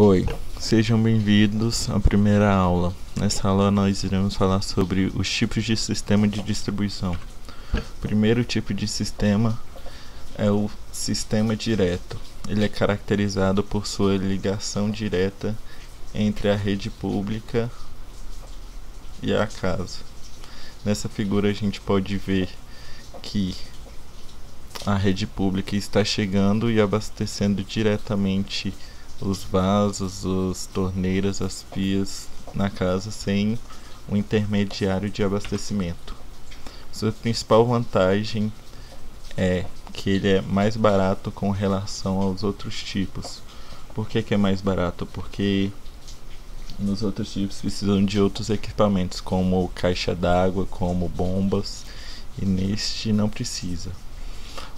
Oi, sejam bem-vindos à primeira aula. Nessa aula nós iremos falar sobre os tipos de sistema de distribuição. O primeiro tipo de sistema é o sistema direto. Ele é caracterizado por sua ligação direta entre a rede pública e a casa. Nessa figura a gente pode ver que a rede pública está chegando e abastecendo diretamente os vasos, as torneiras, as pias na casa sem um intermediário de abastecimento. Sua principal vantagem é que ele é mais barato com relação aos outros tipos. Por que é mais barato? Porque nos outros tipos precisam de outros equipamentos, como caixa d'água, como bombas, e neste não precisa.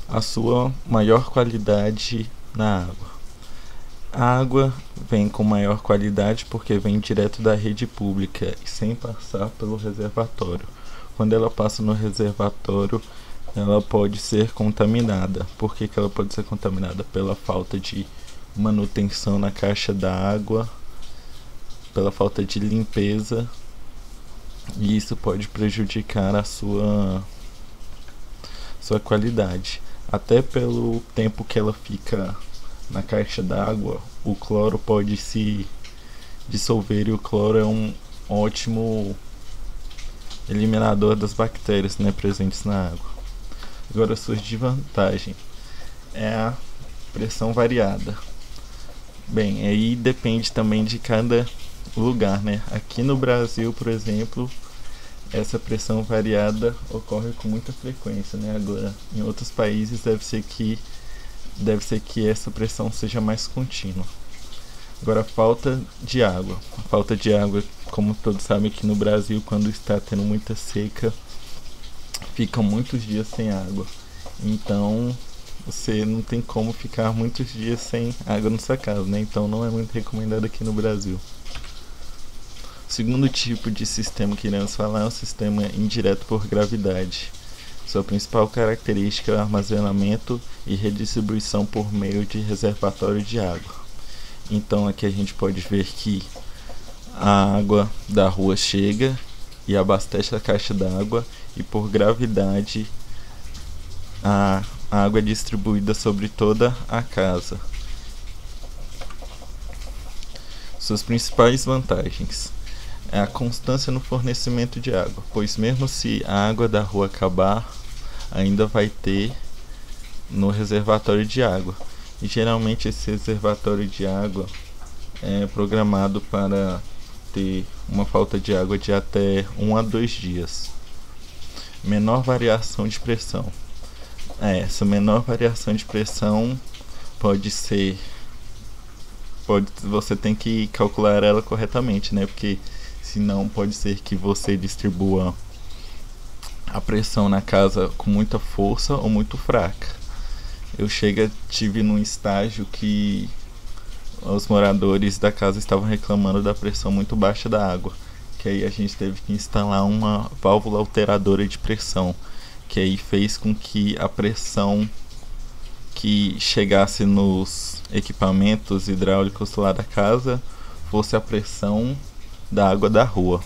A sua maior qualidade na água. A água vem com maior qualidade porque vem direto da rede pública e sem passar pelo reservatório. Quando ela passa no reservatório, ela pode ser contaminada. Por que ela pode ser contaminada? Pela falta de manutenção na caixa d'água, pela falta de limpeza, e isso pode prejudicar a sua qualidade. Até pelo tempo que ela fica na caixa d'água, o cloro pode se dissolver, e o cloro é um ótimo eliminador das bactérias, né, presentes na água. Agora, suas desvantagens é a pressão variada. Bem, aí depende também de cada lugar, né? Aqui no Brasil, por exemplo, essa pressão variada ocorre com muita frequência, né? Agora, em outros países deve ser que essa pressão seja mais contínua. Agora, falta de água. A falta de água, como todos sabem, aqui no Brasil, quando está tendo muita seca, ficam muitos dias sem água. Então, você não tem como ficar muitos dias sem água na sua casa, né? Então, não é muito recomendado aqui no Brasil. O segundo tipo de sistema que iremos falar é o sistema indireto por gravidade. Sua principal característica é o armazenamento e redistribuição por meio de reservatório de água. Então aqui a gente pode ver que a água da rua chega e abastece a caixa d'água, e por gravidade a água é distribuída sobre toda a casa. Suas principais vantagens é a constância no fornecimento de água, pois mesmo se a água da rua acabar, ainda vai ter no reservatório de água. E geralmente esse reservatório de água é programado para ter uma falta de água de até 1 a 2 dias. Menor variação de pressão. Essa menor variação de pressão você tem que calcular ela corretamente, né? Porque senão pode ser que você distribua a pressão na casa com muita força ou muito fraca. Eu tive num estágio que os moradores da casa estavam reclamando da pressão muito baixa da água, que aí a gente teve que instalar uma válvula alteradora de pressão, que aí fez com que a pressão que chegasse nos equipamentos hidráulicos lá da casa fosse a pressão da água da rua.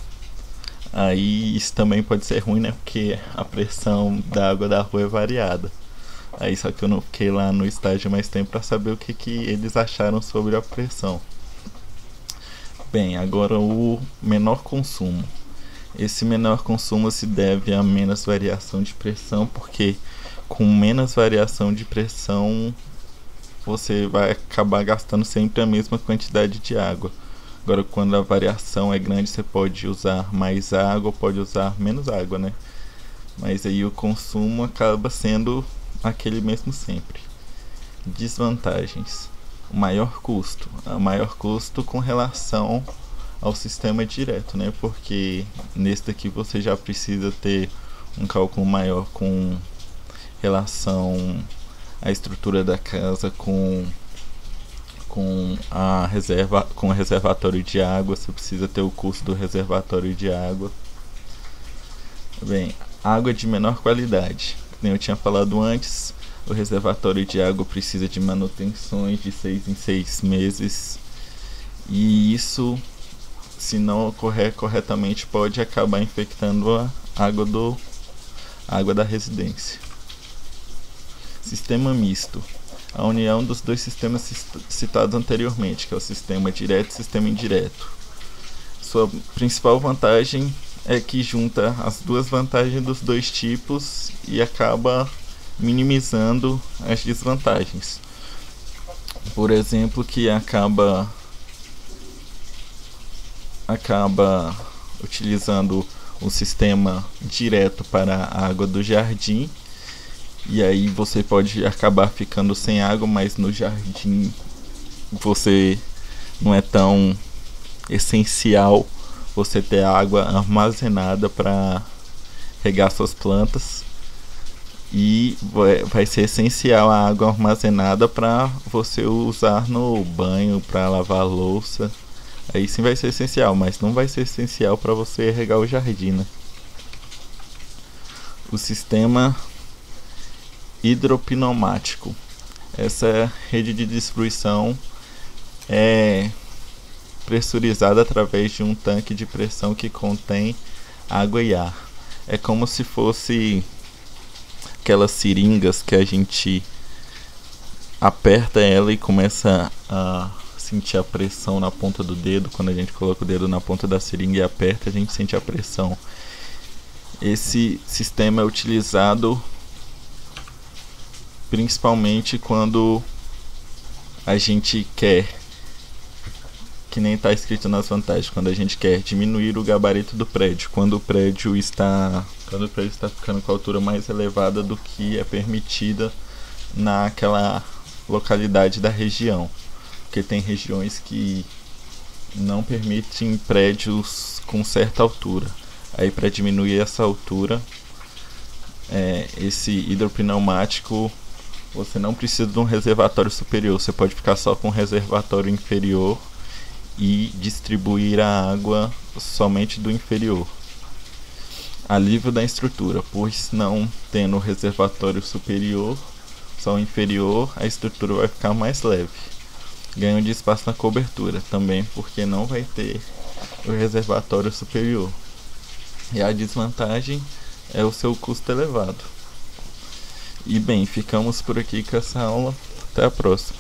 Aí isso também pode ser ruim, né? Porque a pressão da água da rua é variada. Aí só que eu não fiquei lá no estágio mais tempo para saber o que eles acharam sobre a pressão. Bem, agora o menor consumo. Esse menor consumo se deve a menos variação de pressão, porque com menos variação de pressão você vai acabar gastando sempre a mesma quantidade de água. Agora, quando a variação é grande, você pode usar mais água ou pode usar menos água, né? Mas aí o consumo acaba sendo aquele mesmo sempre. Desvantagens. O maior custo. O maior custo com relação ao sistema direto, né? Porque nesse daqui você já precisa ter um cálculo maior com relação à estrutura da casa, com o reservatório de água. Você precisa ter o custo do reservatório de água. Bem, água de menor qualidade. Como eu tinha falado antes, o reservatório de água precisa de manutenções de 6 em 6 meses e isso, se não ocorrer corretamente, pode acabar infectando a água da residência. Sistema misto. A união dos dois sistemas citados anteriormente, que é o sistema direto e o sistema indireto. Sua principal vantagem é que junta as duas vantagens dos dois tipos e acaba minimizando as desvantagens. Por exemplo, que acaba utilizando o sistema direto para a água do jardim, e aí você pode acabar ficando sem água, mas no jardim você não é tão essencial você ter água armazenada para regar suas plantas, e vai ser essencial a água armazenada para você usar no banho, para lavar a louça. Aí sim vai ser essencial, mas não vai ser essencial para você regar o jardim, né? O sistema hidropneumático. Essa rede de distribuição é pressurizada através de um tanque de pressão que contém água e ar. É como se fosse aquelas seringas que a gente aperta ela e começa a sentir a pressão na ponta do dedo. Quando a gente coloca o dedo na ponta da seringa e aperta, a gente sente a pressão. Esse sistema é utilizado principalmente quando a gente quer, que nem está escrito nas vantagens, quando a gente quer diminuir o gabarito do prédio, quando o prédio está ficando com a altura mais elevada do que é permitida naquela localidade da região, porque tem regiões que não permitem prédios com certa altura. Aí, para diminuir essa altura, esse hidropneumático, você não precisa de um reservatório superior, você pode ficar só com um reservatório inferior e distribuir a água somente do inferior. Alívio da estrutura, pois não tendo reservatório superior, só o inferior, a estrutura vai ficar mais leve. Ganho de espaço na cobertura, também porque não vai ter o reservatório superior. E a desvantagem é o seu custo elevado. E bem, ficamos por aqui com essa aula. Até a próxima.